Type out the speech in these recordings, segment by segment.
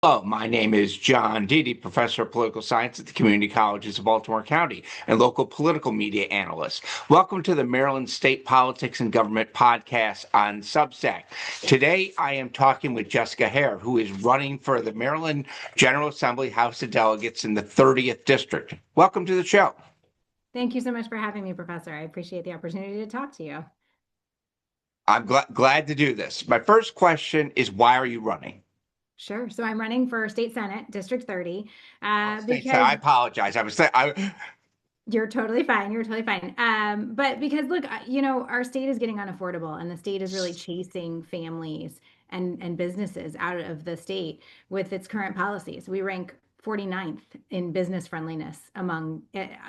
Hello, my name is John Didi, professor of political science at the community colleges of Baltimore County and local political media analyst. Welcome to the Maryland State Politics and Government podcast on Substack. Today, I am talking with Jessica Haire, who is running for the Maryland General Assembly House of Delegates in the 30th District. Welcome to the show. Thank you so much for having me, Professor. I appreciate the opportunity to talk to you. I'm glad to do this. My first question is, why are you running? Sure. So I'm running for State Senate, District 30, I because apologize. you're totally fine. You're totally fine. But because look, our state is getting unaffordable, and the state is really chasing families and businesses out of the state with its current policies. We rank 49th in business friendliness among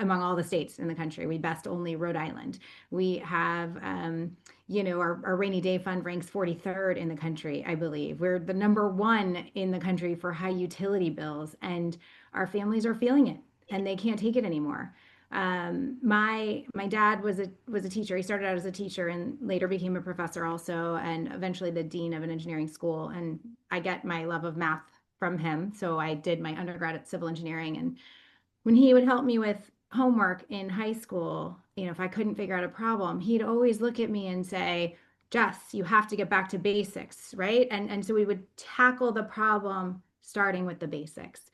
all the states in the country. We best only Rhode Island. We have, our rainy day fund ranks 43rd in the country, I believe. We're the number one in the country for high utility bills, and our families are feeling it, and they can't take it anymore. My dad was a teacher. He started out as a teacher and later became a professor also, and eventually the dean of an engineering school. And I get my love of math from him. So I did my undergrad at civil engineering. And when he would help me with homework in high school, if I couldn't figure out a problem, he'd always look at me and say, Jess, you have to get back to basics, right? And so we would tackle the problem starting with the basics.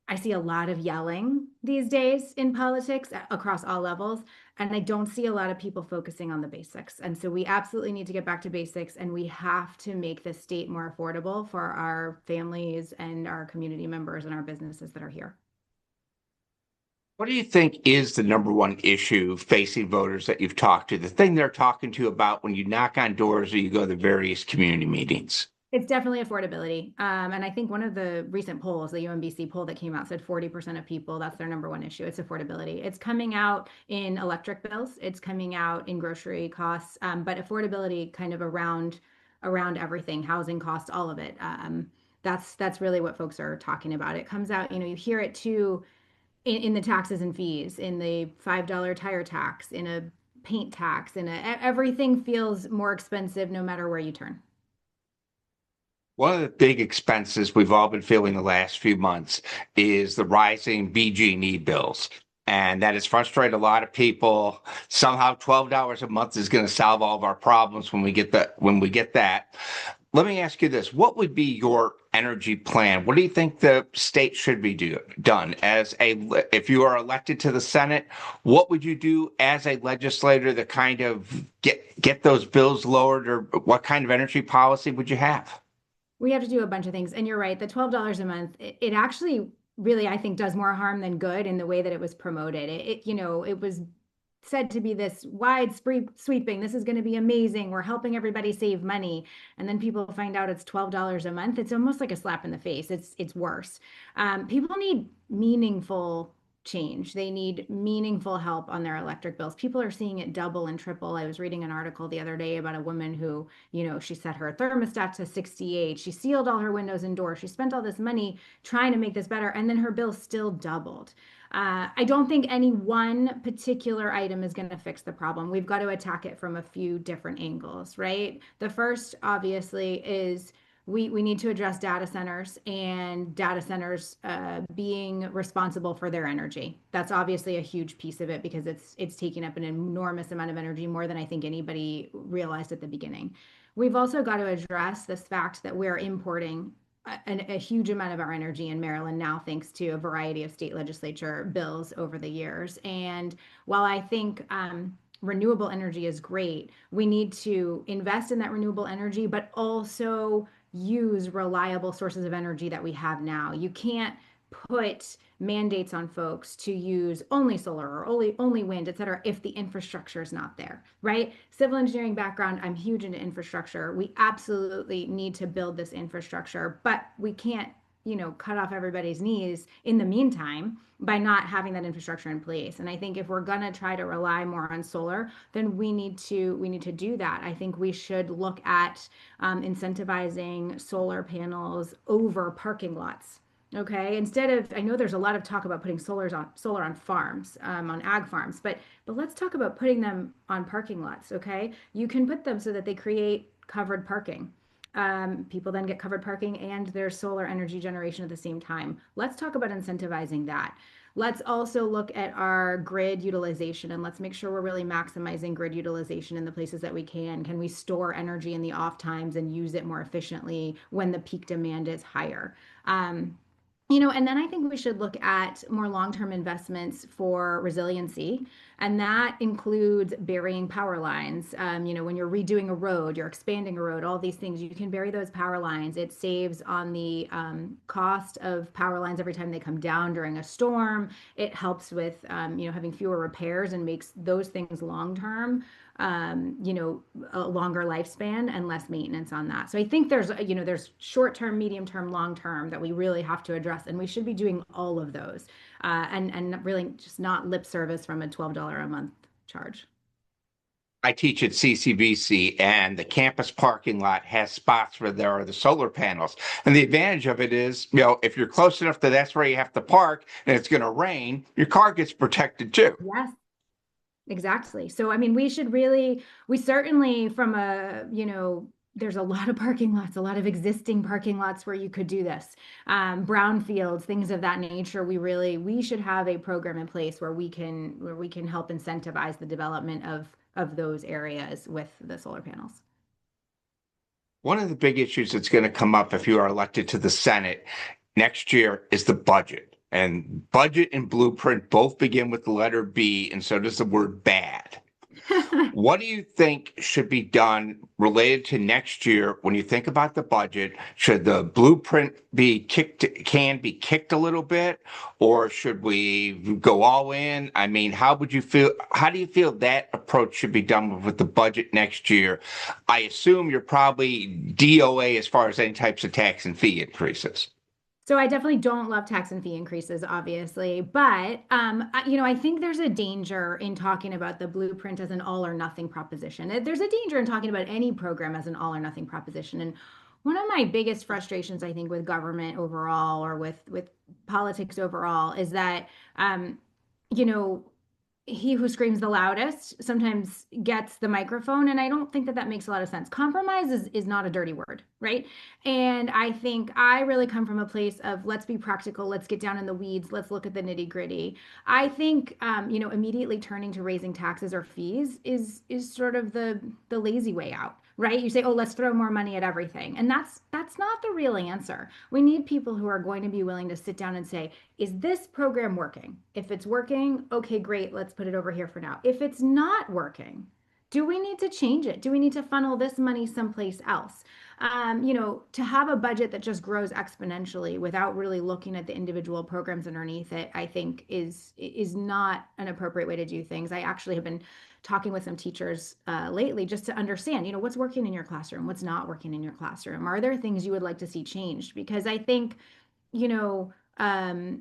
I see a lot of yelling these days in politics across all levels, and I don't see a lot of people focusing on the basics. And so we absolutely need to get back to basics, and we have to make the state more affordable for our families and our community members and our businesses that are here. What do you think is the number one issue facing voters that you've talked to, the thing they're talking to you about when you knock on doors or you go to various community meetings? It's definitely affordability. And I think one of the recent polls, the UMBC poll that came out, said 40% of people, that's their number one issue. It's affordability. It's coming out in electric bills, it's coming out in grocery costs, but affordability kind of around everything, housing costs, all of it. That's really what folks are talking about. It comes out, you hear it too in the taxes and fees, in the $5 tire tax, in a paint tax, everything feels more expensive no matter where you turn. One of the big expenses we've all been feeling the last few months is the rising BG&E bills. And that has frustrated a lot of people. Somehow $12 a month is going to solve all of our problems when we get that. Let me ask you this. What would be your energy plan? What do you think the state should be done if you are elected to the Senate? What would you do as a legislator to kind of get those bills lowered, or what kind of energy policy would you have? We have to do a bunch of things. And you're right, the $12 a month, it actually really, I think, does more harm than good in the way that it was promoted. It was said to be this wide sweeping, this is going to be amazing. We're helping everybody save money. And then people find out it's $12 a month. It's almost like a slap in the face. It's worse. People need meaningful change. They need meaningful help on their electric bills. People are seeing it double and triple. I was reading an article the other day about a woman who, she set her thermostat to 68. She sealed all her windows and doors. She spent all this money trying to make this better, and then her bill still doubled. I don't think any one particular item is going to fix the problem. We've got to attack it from a few different angles, right? The first, obviously, is we need to address data centers and data centers being responsible for their energy. That's obviously a huge piece of it because it's taking up an enormous amount of energy, more than I think anybody realized at the beginning. We've also got to address this fact that we're importing a huge amount of our energy in Maryland now, thanks to a variety of state legislature bills over the years. And while I think renewable energy is great, we need to invest in that renewable energy, but also use reliable sources of energy that we have now. You can't put mandates on folks to use only solar or only wind, et cetera, if the infrastructure is not there, right? Civil engineering background, I'm huge into infrastructure. We absolutely need to build this infrastructure, but we can't, cut off everybody's knees in the meantime by not having that infrastructure in place. And I think if we're gonna try to rely more on solar, then we need to do that. I think we should look at incentivizing solar panels over parking lots. Okay, instead of, I know there's a lot of talk about putting solar on farms, on ag farms, but let's talk about putting them on parking lots. Okay, you can put them so that they create covered parking. people then get covered parking and there's solar energy generation at the same time. Let's talk about incentivizing that. Let's also look at our grid utilization and let's make sure we're really maximizing grid utilization in the places that we can. Can we store energy in the off times and use it more efficiently when the peak demand is higher? And then I think we should look at more long-term investments for resiliency, and that includes burying power lines. When you're redoing a road, you're expanding a road, all these things, you can bury those power lines. It saves on the cost of power lines every time they come down during a storm. It helps with, having fewer repairs and makes those things long-term a longer lifespan and less maintenance on that. So I think there's short term, medium term, long term that we really have to address, and we should be doing all of those, and really just not lip service from a $12 a month charge. I teach at CCBC, and the campus parking lot has spots where there are the solar panels. And the advantage of it is, if you're close enough that that's where you have to park and it's going to rain, your car gets protected too. Yes. Exactly. So, I mean, we certainly there's a lot of parking lots, a lot of existing parking lots where you could do this. Brownfields, things of that nature. We should have a program in place where we can help incentivize the development of those areas with the solar panels. One of the big issues that's going to come up if you are elected to the Senate next year is the budget. And budget and blueprint both begin with the letter B, and so does the word bad. What do you think should be done related to next year when you think about the budget? Should the blueprint be kicked a little bit, or should we go all in? I mean, how do you feel that approach should be done with the budget next year? I assume you're probably DOA as far as any types of tax and fee increases. So I definitely don't love tax and fee increases, obviously, but I think there's a danger in talking about the blueprint as an all or nothing proposition. There's a danger in talking about any program as an all or nothing proposition. And one of my biggest frustrations, I think, with government overall or with politics overall is that, you know, he who screams the loudest sometimes gets the microphone. And I don't think that that makes a lot of sense. Compromise is not a dirty word, right? And I think I really come from a place of let's be practical, let's get down in the weeds, let's look at the nitty gritty. I think, immediately turning to raising taxes or fees is sort of the lazy way out. Right? You say, oh, let's throw more money at everything. And that's not the real answer. We need people who are going to be willing to sit down and say, is this program working? If it's working, okay, great, let's put it over here for now. If it's not working, do we need to change it? Do we need to funnel this money someplace else? To have a budget that just grows exponentially without really looking at the individual programs underneath it, I think is not an appropriate way to do things. I actually have been talking with some teachers lately just to understand, what's working in your classroom, what's not working in your classroom. Are there things you would like to see changed? Because I think, I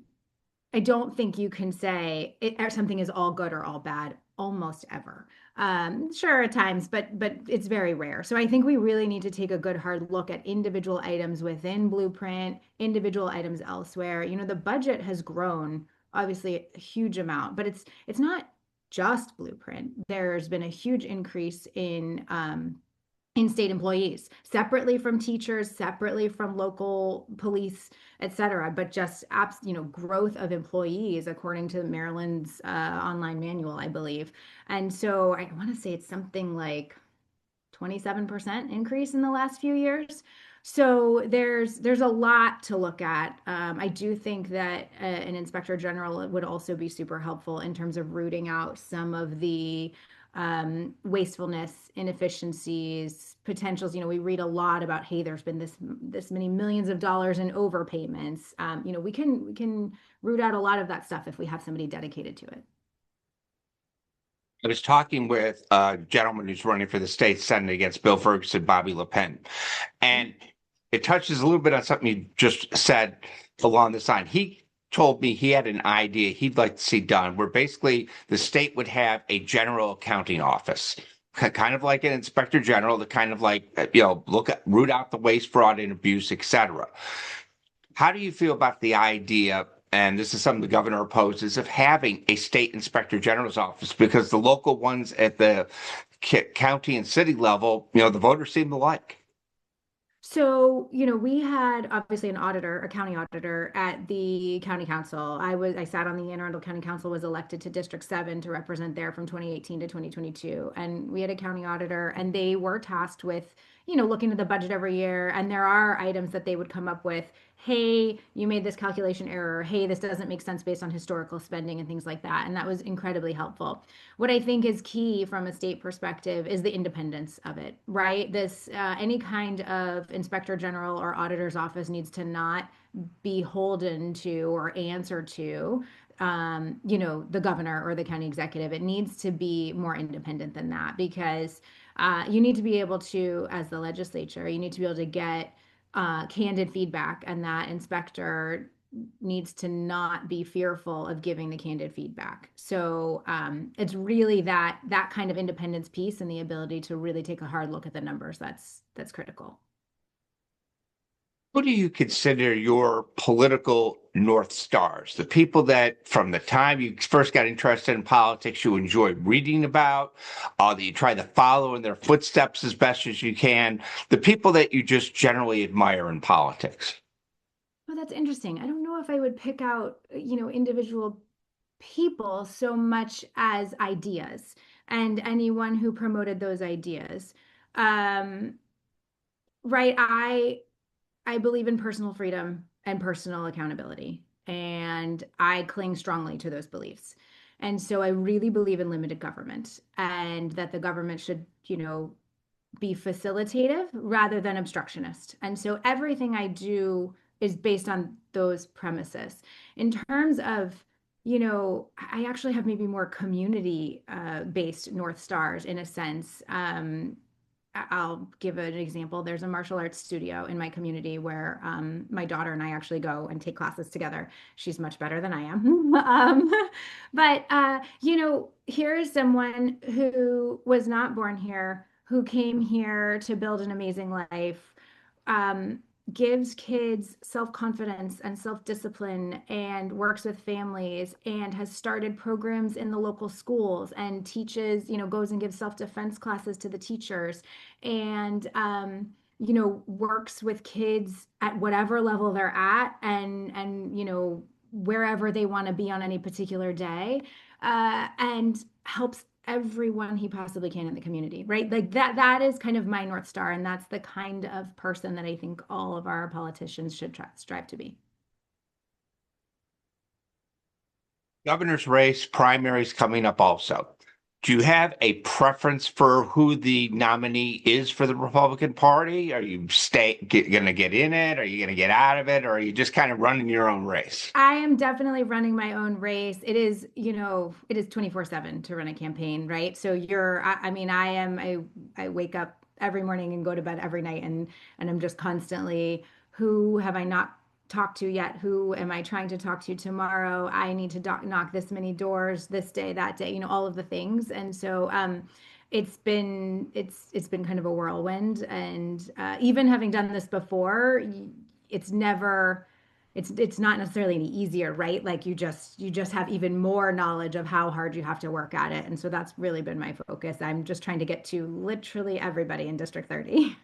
don't think you can say something is all good or all bad almost ever. Sure, at times, but it's very rare. So I think we really need to take a good hard look at individual items within Blueprint, individual items elsewhere. The budget has grown obviously a huge amount, but it's not just Blueprint. There's been a huge increase in state employees, separately from teachers, separately from local police, et cetera, but just growth of employees according to Maryland's online manual, I believe. And so I want to say it's something like 27% increase in the last few years. So there's a lot to look at. I do think that an inspector general would also be super helpful in terms of rooting out some of the wastefulness, inefficiencies, potentials. We read a lot about, hey, there's been this many millions of dollars in overpayments. We can root out a lot of that stuff if we have somebody dedicated to it. I was talking with a gentleman who's running for the state Senate against Bill Ferguson, Bobby Le Pen, and it touches a little bit on something you just said along this line. He told me he had an idea he'd like to see done where basically the state would have a general accounting office, kind of like an inspector general to kind of like, root out the waste, fraud, and abuse, et cetera. How do you feel about the idea, and this is something the governor opposes, of having a state inspector general's office? Because the local ones at the county and city level, the voters seem to like. So, we had obviously an auditor, a county auditor at the county council. I sat on the Anne Arundel County Council, was elected to District 7 to represent there from 2018 to 2022. And we had a county auditor, and they were tasked with, looking at the budget every year. And there are items that they would come up with. Hey, you made this calculation error. Hey, this doesn't make sense based on historical spending and things like that. And that was incredibly helpful. What I think is key from a state perspective is the independence of it, right? Any kind of inspector general or auditor's office needs to not be beholden to or answer to, the governor or the county executive. It needs to be more independent than that because you need to be able to, as the legislature, you need to be able to get candid feedback, and that inspector needs to not be fearful of giving the candid feedback. So it's really that kind of independence piece and the ability to really take a hard look at the numbers that's critical. Who do you consider your political North Stars? The people that from the time you first got interested in politics, you enjoy reading about, that you try to follow in their footsteps as best as you can, the people that you just generally admire in politics. Well, that's interesting. I don't know if I would pick out, individual people so much as ideas and anyone who promoted those ideas. Um, right. I believe in personal freedom and personal accountability, and I cling strongly to those beliefs. And so I really believe in limited government and that the government should, be facilitative rather than obstructionist. And so everything I do is based on those premises. In terms of, I actually have maybe more community based North Stars in a sense. I'll give an example. There's a martial arts studio in my community where my daughter and I actually go and take classes together. She's much better than I am. But here's someone who was not born here, who came here to build an amazing life, um, gives kids self-confidence and self-discipline and works with families and has started programs in the local schools and teaches, goes and gives self-defense classes to the teachers and works with kids at whatever level they're at and wherever they want to be on any particular day, and helps everyone he possibly can in the community, right? Like that is kind of my North Star, and that's the kind of person that I think all of our politicians should strive to be. Governor's race primaries coming up also. Do you have a preference for who the nominee is for the Republican Party? Are you going to get in it? Are you going to get out of it? Or are you just kind of running your own race? I am definitely running my own race. It is, it is 24/7 to run a campaign, right? So I mean, I wake up every morning and go to bed every night and I'm just constantly, who have I not talked to yet? Who am I trying to talk to tomorrow? I need to knock this many doors this day, that day, all of the things. And so, it's been kind of a whirlwind, and even having done this before, it's never it's not necessarily any easier, right? Like you just have even more knowledge of how hard you have to work at it. And so that's really been my focus. I'm just trying to get to literally everybody in District 30.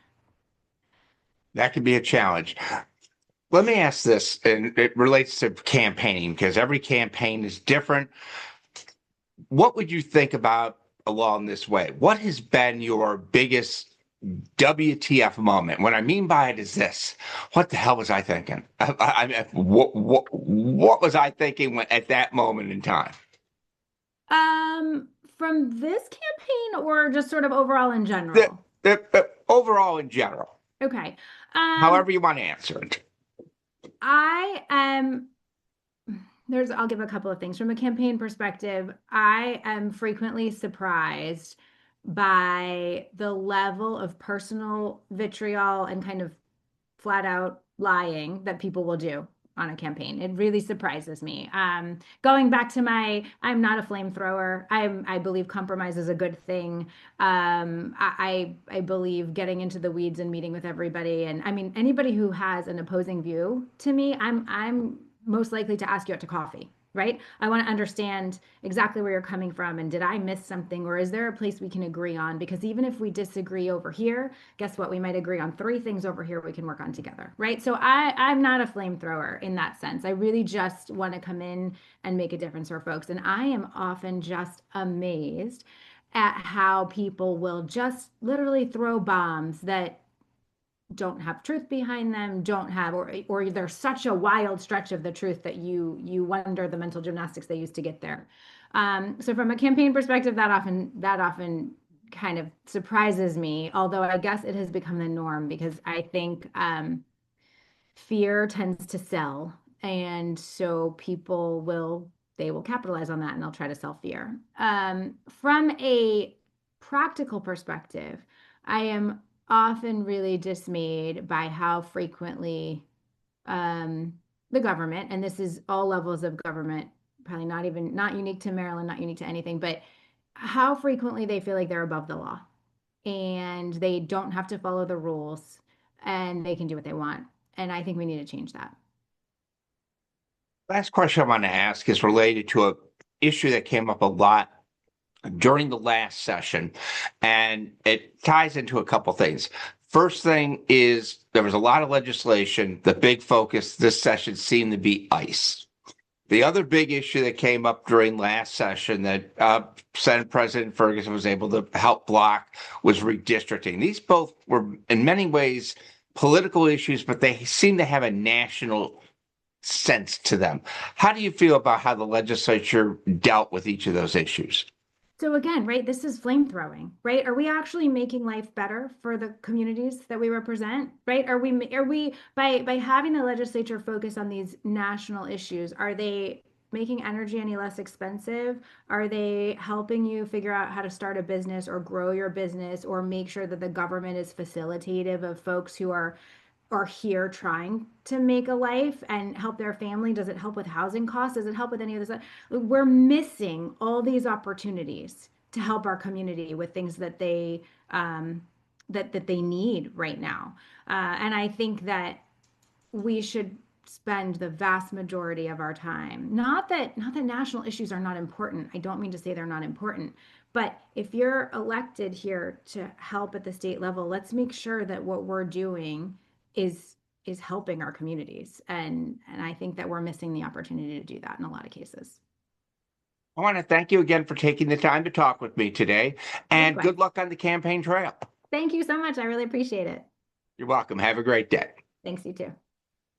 That could be a challenge. Let me ask this, and it relates to campaigning because every campaign is different. What would you think about along this way? What has been your biggest WTF moment? What I mean by it is this: what the hell was I thinking? What was I thinking at that moment in time? Um, from this campaign or just sort of overall in The, general? the overall in general, Okay. however you want to answer it. I am I'll give a couple of things. From a campaign perspective, I am frequently surprised by the level of personal vitriol and kind of flat out lying that people will do on a campaign. It really surprises me. Going back to I'm not a flamethrower. I believe compromise is a good thing. I believe getting into the weeds and meeting with everybody. And I mean, anybody who has an opposing view to me, I'm most likely to ask you out to coffee. right? I want to understand exactly where you're coming from. And did I miss something? Or is there a place we can agree on? Because even if we disagree over here, guess what? We might agree on three things over here we can work on together, right? So I'm not a flamethrower in that sense. I really just want to come in and make a difference for folks. And I am often just amazed at how people will just literally throw bombs that don't have truth behind them, don't have, or there's such a wild stretch of the truth that you wonder the mental gymnastics they use to get there. So from a campaign perspective, that often kind of surprises me, although I guess it has become the norm because I think fear tends to sell, and so people will they will capitalize on that and they'll try to sell fear. From a practical perspective, I am often really dismayed by how frequently um, the government, and this is all levels of government, probably not unique to Maryland, not unique to anything, but how frequently they feel like they're above the law and they don't have to follow the rules and they can do what they want. And I think we need to change that. Last question I want to ask is related to a issue that came up a lot during the last session, and it ties into a couple things. First thing is there was a lot of legislation. The big focus this session seemed to be ICE. The other big issue that came up during last session that Senate President Ferguson was able to help block was redistricting. These both were, in many ways, political issues, but they seem to have a national sense to them. How do you feel about how the legislature dealt with each of those issues? So again, right, this is flame throwing, right? Are we actually making life better for the communities that we represent, right? Are we by having the legislature focus on these national issues, are they making energy any less expensive? Are they helping you figure out how to start a business or grow your business or make sure that the government is facilitative of folks who are here trying to make a life and help their family? Does it help with housing costs? Does it help with any of this? We're missing all these opportunities to help our community with things that they need right now. And I think that we should spend the vast majority of our time. Not that national issues are not important. I don't mean to say they're not important, but if you're elected here to help at the state level, let's make sure that what we're doing is helping our communities. And I think that we're missing the opportunity to do that in a lot of cases. I want to thank you again for taking the time to talk with me today, and Likewise. good luck on the campaign trail. Thank you so much. I really appreciate it. You're welcome. Have a great day. Thanks, you too.